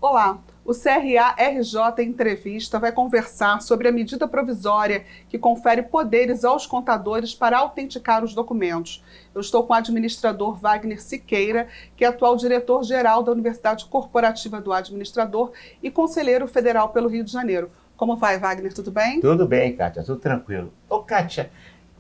Olá, o CRA-RJ Entrevista vai conversar sobre a medida provisória que confere poderes aos contadores para autenticar os documentos. Eu estou com o administrador Wagner Siqueira, que é atual diretor-geral da Universidade Corporativa do Administrador e conselheiro federal pelo Rio de Janeiro. Como vai, Wagner? Tudo bem? Tudo bem, Kátia, tudo tranquilo. Ô, Kátia,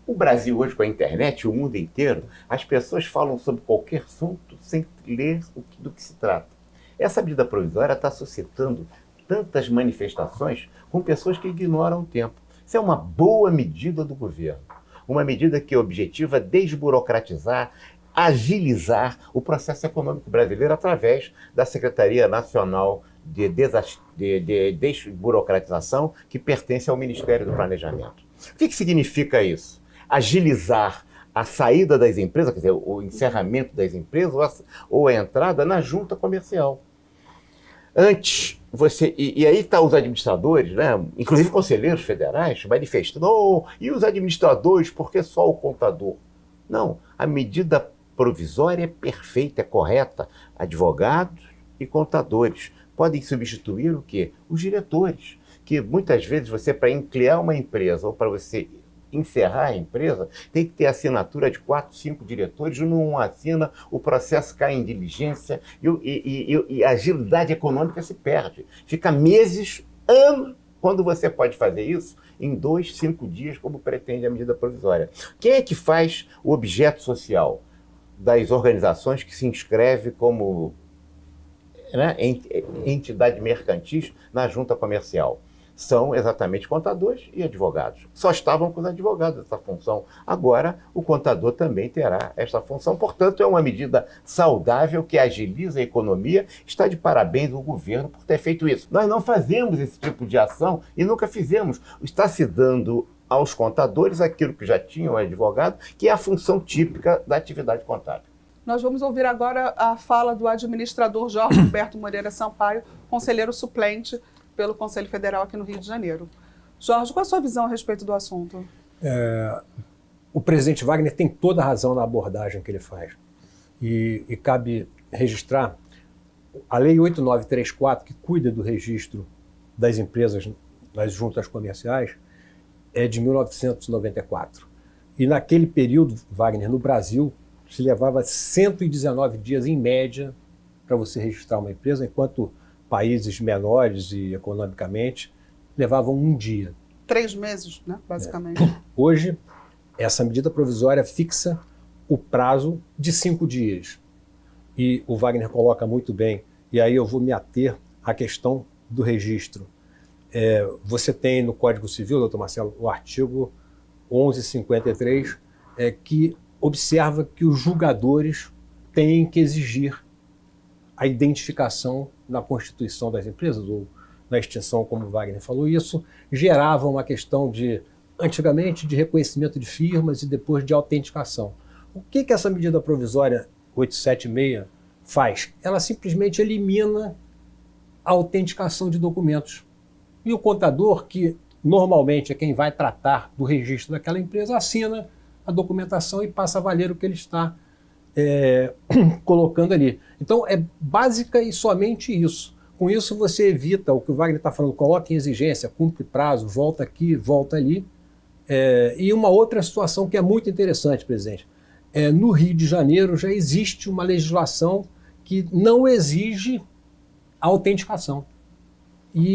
o Brasil hoje com a internet, o mundo inteiro, as pessoas falam sobre qualquer assunto sem ler do que se trata. Essa medida provisória está suscitando tantas manifestações com pessoas que ignoram o tempo. Isso é uma boa medida do governo. Uma medida que objetiva desburocratizar, agilizar o processo econômico brasileiro através da Secretaria Nacional de Desburocratização, que pertence ao Ministério do Planejamento. O que significa isso? Agilizar a saída das empresas, quer dizer, o encerramento das empresas ou a entrada na junta comercial. Antes, e aí estão os administradores, né, inclusive conselheiros federais, manifestando, e os administradores, por que só o contador? Não, a medida provisória é perfeita, é correta. Advogados e contadores podem substituir o quê? Os diretores, que muitas vezes você, para criar uma empresa ou para você encerrar a empresa, tem que ter assinatura de 4, 5 diretores, não assina, o processo cai em diligência e a agilidade econômica se perde. Fica meses, anos, quando você pode fazer isso em 2, 5 dias, como pretende a medida provisória. Quem é que faz o objeto social das organizações que se inscreve como entidade mercantil na junta comercial? São exatamente contadores e advogados. Só estavam com os advogados essa função. Agora, o contador também terá essa função. Portanto, é uma medida saudável que agiliza a economia. Está de parabéns o governo por ter feito isso. Nós não fazemos esse tipo de ação e nunca fizemos. Está se dando aos contadores aquilo que já tinham o advogado, que é a função típica da atividade contábil. Nós vamos ouvir agora a fala do administrador Jorge Humberto Moreira Sampaio, conselheiro suplente pelo Conselho Federal aqui no Rio de Janeiro. Jorge, qual a sua visão a respeito do assunto? O presidente Wagner tem toda a razão na abordagem que ele faz. E cabe registrar a Lei 8934, que cuida do registro das empresas nas juntas comerciais, é de 1994. E naquele período, Wagner, no Brasil, se levava 119 dias em média para você registrar uma empresa, enquanto países menores e economicamente levavam um dia. 3 meses, né, basicamente. Hoje, essa medida provisória fixa o prazo de 5 dias. E o Wagner coloca muito bem, e aí eu vou me ater à questão do registro. Você tem no Código Civil, doutor Marcelo, o artigo 1153, que observa que os julgadores têm que exigir a identificação na constituição das empresas, ou na extinção, como o Wagner falou. Isso gerava uma questão antigamente, de reconhecimento de firmas e depois de autenticação. O que essa medida provisória 876 faz? Ela simplesmente elimina a autenticação de documentos. E o contador, que normalmente é quem vai tratar do registro daquela empresa, assina a documentação e passa a valer o que ele está colocando ali. Então é básica e somente isso. Com isso você evita o que o Wagner está falando, coloca em exigência, cumpre prazo, volta aqui, volta ali. E uma outra situação que é muito interessante, presidente, no Rio de Janeiro já existe uma legislação que não exige a autenticação.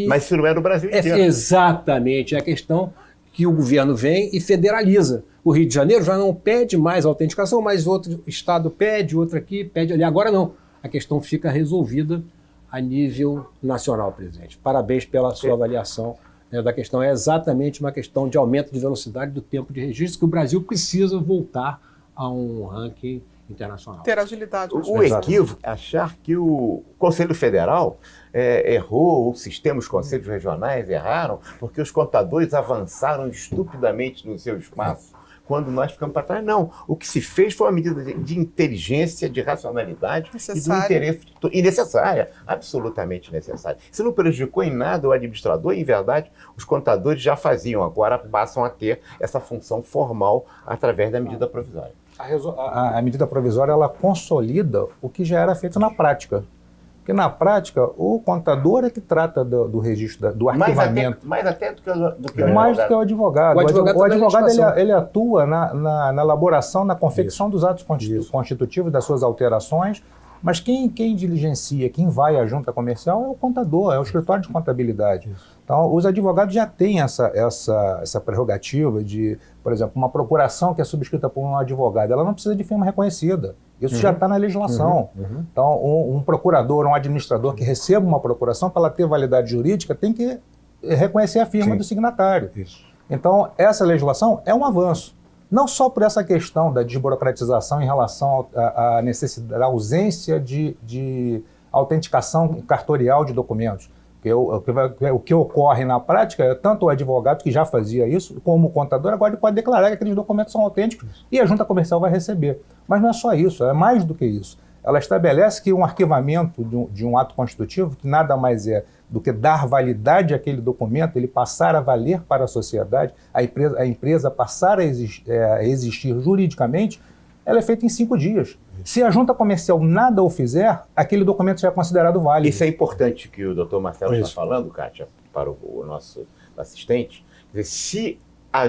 Mas isso não é no Brasil inteiro. Exatamente, é a questão que o governo vem e federaliza. O Rio de Janeiro já não pede mais autenticação, mas outro estado pede, outro aqui pede ali. Agora não, a questão fica resolvida a nível nacional, presidente. Parabéns pela sua avaliação da questão. É exatamente uma questão de aumento de velocidade do tempo de registro, que o Brasil precisa voltar a um ranking internacional. Ter agilidade. O equívoco é achar que o Conselho Federal errou, os conselhos regionais erraram, porque os contadores avançaram estupidamente no seu espaço, quando nós ficamos para trás. Não, o que se fez foi uma medida de inteligência, de racionalidade e do interesse, e necessária, absolutamente necessária. Isso não prejudicou em nada o administrador, em verdade, os contadores já faziam, agora passam a ter essa função formal através da medida provisória. A medida provisória ela consolida o que já era feito na prática. Porque na prática, o contador é que trata do registro, do arquivamento. Mais até do que o Mais do que o advogado. O advogado Ele atua na elaboração, na confecção dos atos constitutivos, das suas alterações, mas quem diligencia, quem vai à junta comercial é o contador, é o escritório de contabilidade. Então, os advogados já têm essa prerrogativa de, por exemplo, uma procuração que é subscrita por um advogado, ela não precisa de firma reconhecida. Isso já está na legislação. Então, um procurador, um administrador que receba uma procuração, para ela ter validade jurídica, tem que reconhecer a firma do signatário. Isso. Então, essa legislação é um avanço. Não só por essa questão da desburocratização em relação à necessidade, à ausência de autenticação cartorial de documentos. O que ocorre na prática é tanto o advogado, que já fazia isso, como o contador, agora ele pode declarar que aqueles documentos são autênticos e a junta comercial vai receber. Mas não é só isso, é mais do que isso. Ela estabelece que um arquivamento de um ato constitutivo, que nada mais é do que dar validade àquele documento, ele passar a valer para a sociedade, a empresa passar a existir juridicamente, ela é feita em 5 dias. Se a junta comercial nada o fizer, aquele documento já é considerado válido. Isso é importante que o doutor Marcelo está falando, Kátia, para o nosso assistente. Quer dizer, se a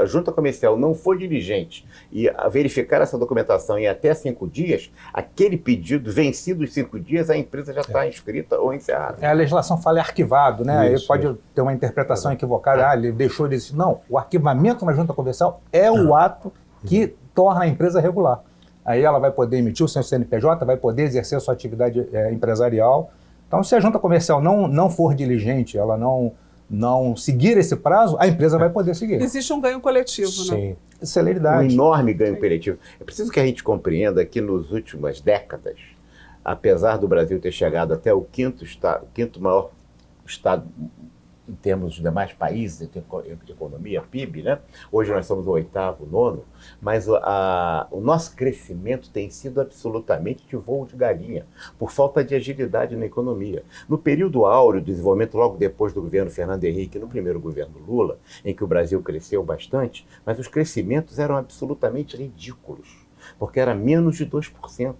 junta comercial não for diligente e verificar essa documentação em até 5 dias, aquele pedido, vencido os 5 dias, a empresa já está inscrita ou encerrada. A legislação fala arquivado, né? Aí pode ter uma interpretação equivocada, ele deixou de existir. Não, o arquivamento na junta comercial é o ato que torna a empresa regular. Aí ela vai poder emitir o seu CNPJ, vai poder exercer a sua atividade empresarial. Então, se a junta comercial não for diligente, ela não seguir esse prazo, a empresa vai poder seguir. Existe um ganho coletivo, Sim. né? Celeridade. Um enorme ganho coletivo. É preciso que a gente compreenda que nas últimas décadas, apesar do Brasil ter chegado até o quinto maior estado em termos dos demais países de economia, PIB, né? Hoje nós somos o 8º, 9º, mas o nosso crescimento tem sido absolutamente de voo de galinha, por falta de agilidade na economia. No período áureo do desenvolvimento, logo depois do governo Fernando Henrique, no primeiro governo Lula, em que o Brasil cresceu bastante, mas os crescimentos eram absolutamente ridículos, porque era menos de 2%.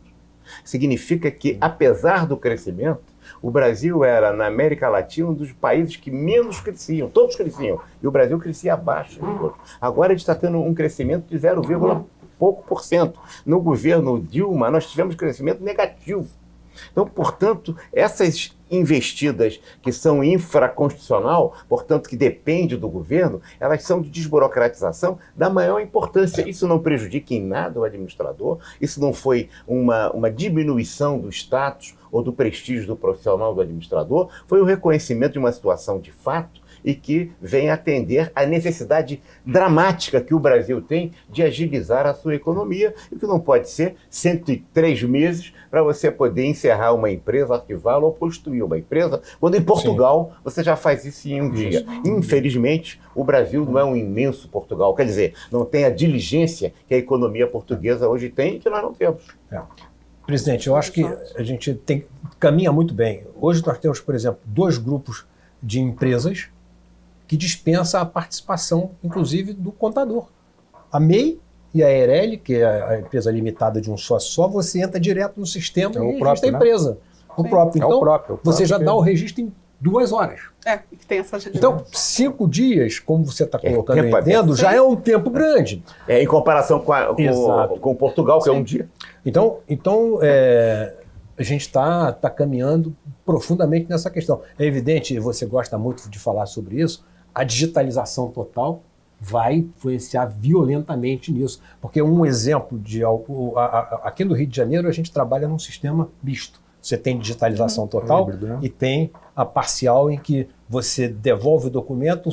Significa que, apesar do crescimento, o Brasil era, na América Latina, um dos países que menos cresciam. Todos cresciam. E o Brasil crescia abaixo de todos. Agora a gente está tendo um crescimento de 0, pouco por cento. No governo Dilma, nós tivemos crescimento negativo. Então, portanto, essas investidas que são infraconstitucional, portanto, que depende do governo, elas são de desburocratização da maior importância. Isso não prejudica em nada o administrador, isso não foi uma diminuição do status ou do prestígio do profissional do administrador, foi o reconhecimento de uma situação de fato e que vem atender à necessidade dramática que o Brasil tem de agilizar a sua economia, e que não pode ser 103 meses para você poder encerrar uma empresa, arquivá-la ou construir uma empresa, quando em Portugal você já faz isso em um dia. Infelizmente, o Brasil não é um imenso Portugal, quer dizer, não tem a diligência que a economia portuguesa hoje tem e que nós não temos. Presidente, eu acho que a gente caminha muito bem. Hoje nós temos, por exemplo, 2 grupos de empresas que dispensa a participação, inclusive, do contador. A MEI e a Eireli, que é a empresa limitada de um sócio só, você entra direto no sistema e registra a empresa. O próprio. Então, você já dá o registro em 2 horas. Que tem essa agilidade. Então, 5 dias, como você está colocando aí dentro, já é um tempo grande. Em comparação com Portugal, que é um dia. Então a gente está caminhando profundamente nessa questão. É evidente, você gosta muito de falar sobre isso, a digitalização total vai influenciar violentamente nisso. Porque um exemplo aqui no Rio de Janeiro, a gente trabalha num sistema misto. Você tem digitalização total e tem a parcial, em que você devolve o documento,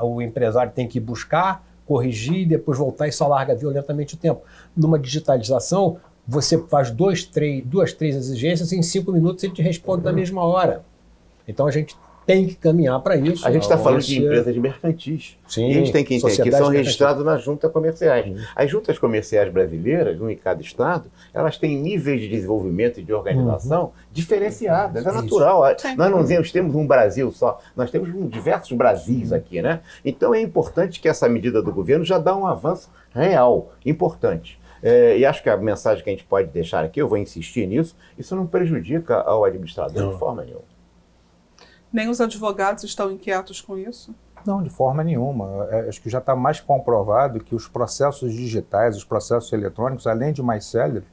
o empresário tem que buscar, corrigir, depois voltar, e isso alarga violentamente o tempo. Numa digitalização, você faz 2, 3 exigências e em 5 minutos ele te responde na mesma hora. Então a gente tem que caminhar para isso. A gente está falando de empresas mercantis. Sim, e a gente tem que entender que são registradas nas juntas comerciais. As juntas comerciais brasileiras, um em cada estado, elas têm níveis de desenvolvimento e de organização diferenciadas. É natural. Nós não temos um Brasil só, nós temos diversos Brasis aqui, né? Então é importante que essa medida do governo já dá um avanço real, importante. E acho que a mensagem que a gente pode deixar aqui, eu vou insistir nisso, isso não prejudica ao administrador de forma nenhuma. Nem os advogados estão inquietos com isso? Não, de forma nenhuma. Acho que já está mais comprovado que os processos digitais, os processos eletrônicos, além de mais céleres,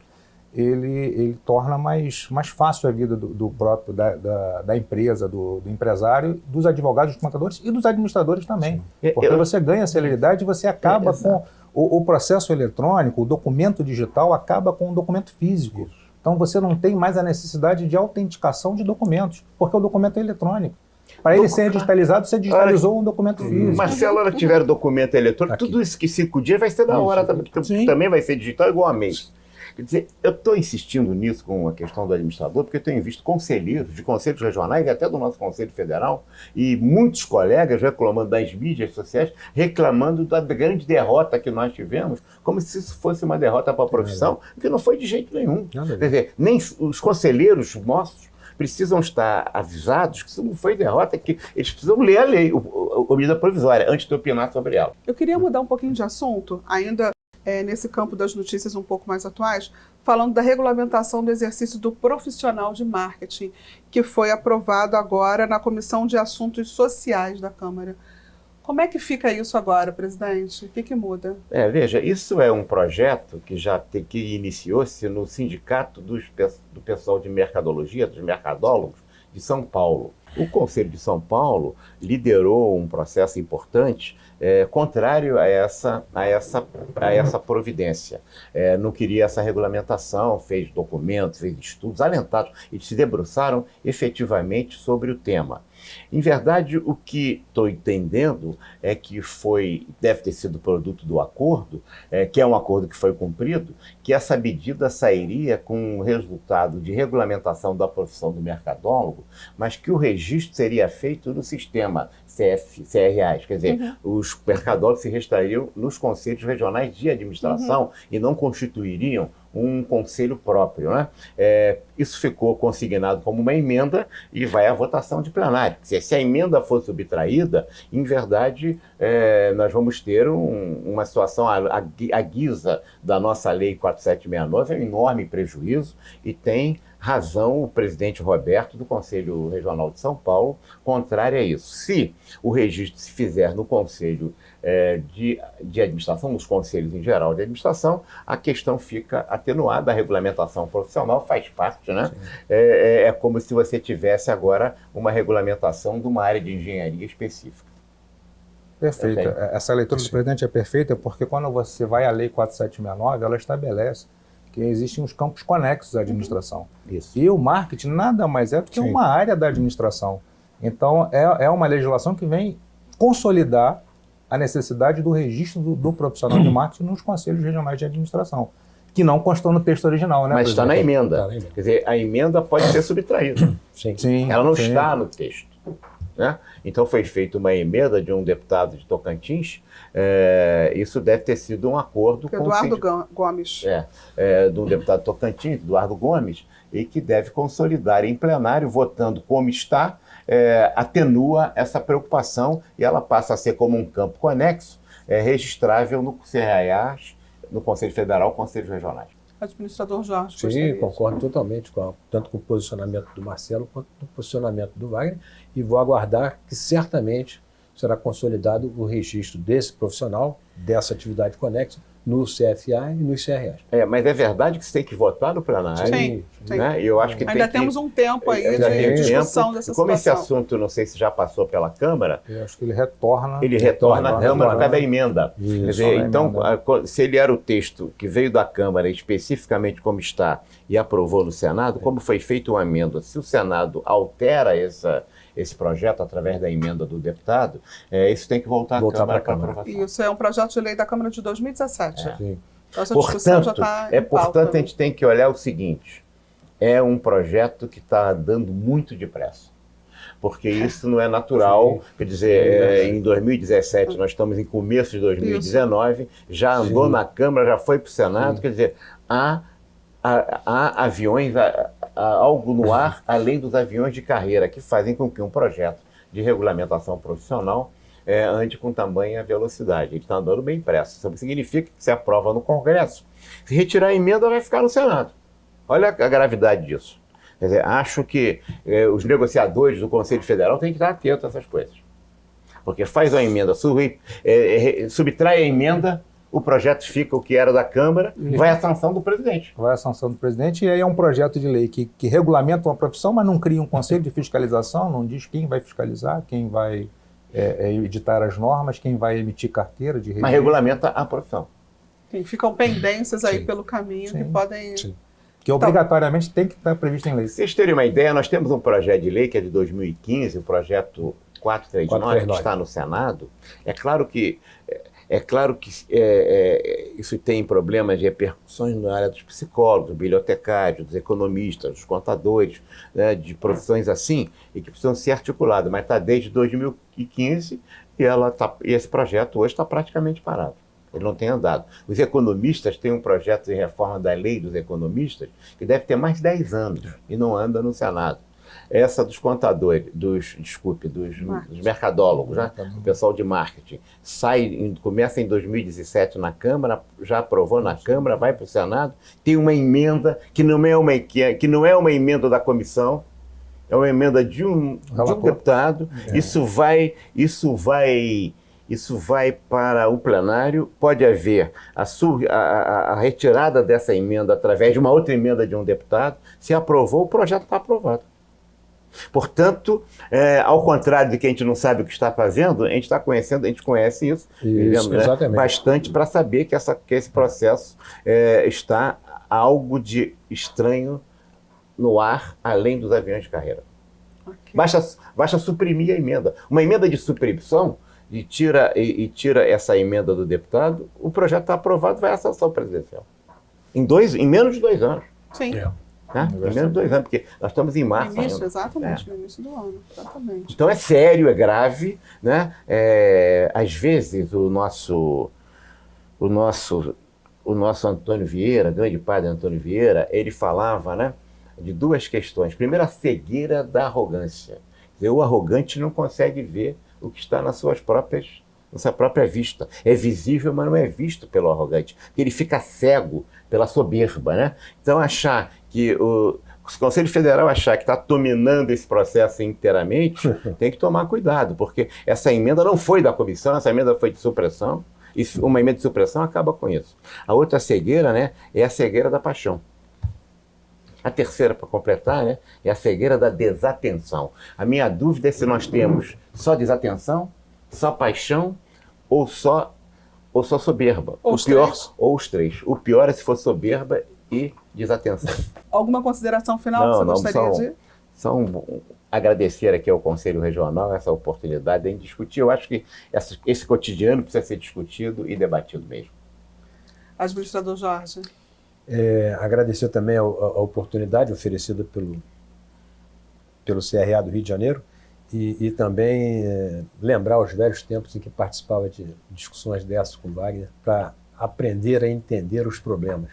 ele torna mais fácil a vida do próprio, da empresa, do empresário, dos advogados, dos contadores e dos administradores também. Sim. Porque você ganha celeridade e você acaba com o processo eletrônico, o documento digital acaba com o documento físico. Isso. Então você não tem mais a necessidade de autenticação de documentos, porque o documento é eletrônico. Para ele ser digitalizado, você digitalizou um documento físico. Mas se ela tiver documento eletrônico, tudo isso que 5 dias vai ser da hora, também vai ser digital igual a mês. Quer dizer, eu estou insistindo nisso com a questão do administrador, porque eu tenho visto conselheiros de conselhos regionais e até do nosso Conselho Federal e muitos colegas reclamando das mídias sociais, reclamando da grande derrota que nós tivemos, como se isso fosse uma derrota para a profissão, que não foi de jeito nenhum. Quer dizer, nem os conselheiros nossos precisam estar avisados que isso não foi derrota, que eles precisam ler a lei, a medida provisória, antes de opinar sobre ela. Eu queria mudar um pouquinho de assunto, ainda nesse campo das notícias um pouco mais atuais, falando da regulamentação do exercício do profissional de marketing, que foi aprovado agora na Comissão de Assuntos Sociais da Câmara. Como é que fica isso agora, presidente? O que muda? Veja, isso é um projeto que iniciou-se no Sindicato do Pessoal de Mercadologia, dos mercadólogos de São Paulo. O Conselho de São Paulo liderou um processo importante contrário a essa providência. Não queria essa regulamentação, fez documentos, fez estudos alentados e se debruçaram efetivamente sobre o tema. Em verdade, o que estou entendendo é que deve ter sido produto do acordo, que é um acordo que foi cumprido, que essa medida sairia com um resultado de regulamentação da profissão do mercadólogo, mas que o registro seria feito no sistema CRAs, quer dizer, os mercadólogos se registrariam nos conselhos regionais de administração e não constituiriam um conselho próprio, né? Isso ficou consignado como uma emenda e vai à votação de plenário. Se a emenda for subtraída, em verdade, nós vamos ter uma situação à guisa da nossa lei 4769, é um enorme prejuízo e tem razão o presidente Roberto do Conselho Regional de São Paulo, contrário a isso. Se o registro se fizer no Conselho de Administração, nos conselhos em geral de administração, a questão fica atenuada, a regulamentação profissional faz parte, né? É como se você tivesse agora uma regulamentação de uma área de engenharia específica. Perfeito. Essa leitura do presidente é perfeita porque quando você vai à lei 4769, ela estabelece que existem os campos conexos à administração. Isso. E o marketing nada mais é do que uma área da administração. Então, é uma legislação que vem consolidar a necessidade do registro do profissional de marketing nos conselhos regionais de administração, que não constou no texto original, né? Mas está na emenda. Quer dizer, a emenda pode ser subtraída. Sim. Ela não está no texto. Né? Então foi feita uma emenda de um deputado de Tocantins, isso deve ter sido um acordo com Eduardo Gomes. De um deputado de Tocantins, Eduardo Gomes, e que deve consolidar em plenário, votando como está, atenua essa preocupação e ela passa a ser como um campo conexo, registrável no CRAs, no Conselho Federal, Conselhos Regionais. Administrador Jorge. Sim, concordo totalmente, tanto com o posicionamento do Marcelo quanto com o posicionamento do Wagner, e vou aguardar que certamente será consolidado o registro desse profissional, dessa atividade conexa, no CFA e nos CRAs. Mas é verdade que você tem que votar no plenário. Sim. Né? E eu acho que ainda temos um tempo aí de discussão dessa como situação. Esse assunto, não sei se já passou pela Câmara, eu acho que ele retorna à Câmara por causa da emenda. Isso, quer dizer, então, se ele era o texto que veio da Câmara especificamente como está e aprovou no Senado, como foi feita uma emenda, se o Senado altera esse projeto através da emenda do deputado, isso tem que voltar à Câmara para aprovação. Isso é um projeto de lei da Câmara de 2017. Sim. Então, essa discussão já está em pauta. Portanto, a gente tem que olhar o seguinte, é um projeto que está dando muito depressa, porque isso não é natural. Quer dizer, em 2017, nós estamos em começo de 2019, já andou na Câmara, já foi para o Senado, quer dizer, há aviões, algo no ar, além dos aviões de carreira, que fazem com que um projeto de regulamentação profissional ande com tamanha velocidade. Ele está andando bem pressa. Isso significa que se aprova no Congresso. Se retirar a emenda, vai ficar no Senado. Olha a gravidade disso. Quer dizer, acho que os negociadores do Conselho Federal têm que estar atentos a essas coisas. Porque faz a emenda, subtrai a emenda, o projeto fica o que era da Câmara, vai à sanção do presidente. Vai à sanção do presidente, e aí é um projeto de lei que regulamenta uma profissão, mas não cria um conselho de fiscalização, não diz quem vai fiscalizar, quem vai editar as normas, quem vai emitir carteira de registro. Mas regulamenta a profissão. Sim, ficam pendências aí pelo caminho que podem... Sim. Que obrigatoriamente tem que estar previsto em lei. Pra vocês terem uma ideia, nós temos um projeto de lei que é de 2015, o projeto 439, que está no Senado. É claro que isso tem problemas de repercussões na área dos psicólogos, dos bibliotecários, dos economistas, dos contadores, né, de profissões assim, e que precisam ser articuladas, mas está desde 2015 e esse projeto hoje está praticamente parado. Ele não tem andado. Os economistas têm um projeto de reforma da lei dos economistas que deve ter mais de 10 anos e não anda no Senado. Essa dos contadores, dos mercadólogos, né? O pessoal de marketing, começa em 2017 na Câmara, já aprovou na Câmara, vai para o Senado, tem uma emenda que não é uma emenda da comissão, é uma emenda de um deputado. Isso vai para o plenário, pode haver a retirada dessa emenda através de uma outra emenda de um deputado. Se aprovou, o projeto está aprovado. Portanto, ao contrário de que a gente não sabe o que está fazendo, a gente está conhecendo, a gente conhece isso exatamente. Bastante para saber que esse processo está algo de estranho no ar, além dos aviões de carreira. Okay. Basta suprimir a emenda. Uma emenda de supressão e tira essa emenda do deputado, o projeto está aprovado, vai à sanção presidencial. Em menos de 2 anos. Sim. Né? Em menos de 2 anos, porque nós estamos em março ainda. Exatamente, no início do ano. Exatamente. Então é sério, é grave, né? Às vezes o nosso Antônio Vieira, grande padre Antônio Vieira, ele falava, né, de 2 questões. Primeiro, a cegueira da arrogância. O arrogante não consegue ver o que está na sua própria vista. É visível, mas não é visto pelo arrogante. Porque ele fica cego pela soberba, né? Então, achar que o Conselho Federal achar que está dominando esse processo inteiramente, tem que tomar cuidado, porque essa emenda não foi da comissão, essa emenda foi de supressão, e uma emenda de supressão acaba com isso. A outra cegueira, né, é a cegueira da paixão. A terceira, para completar, né, é a cegueira da desatenção. A minha dúvida é se nós temos só desatenção, só paixão ou só soberba. Ou os três. Ou os 3. O pior é se for soberba e desatenção. Alguma consideração final que você gostaria de... Só agradecer aqui ao Conselho Regional essa oportunidade de discutir. Eu acho que esse cotidiano precisa ser discutido e debatido mesmo. Administrador Jorge. Agradecer também a oportunidade oferecida pelo CRA do Rio de Janeiro e também lembrar os velhos tempos em que participava de discussões dessas com Wagner para aprender a entender os problemas.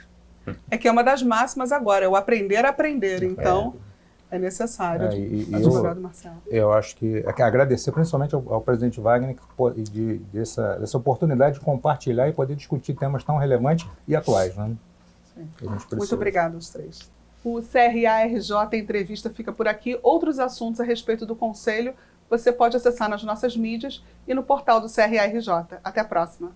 É que é uma das máximas agora, é o aprender a aprender, então é necessário. Advogado Marcelo. Eu acho que agradecer principalmente ao presidente Wagner dessa oportunidade de compartilhar e poder discutir temas tão relevantes e atuais, né? Muito obrigada aos 3. O CRA-RJ Entrevista fica por aqui. Outros assuntos a respeito do Conselho você pode acessar nas nossas mídias e no portal do CRA-RJ. Até a próxima.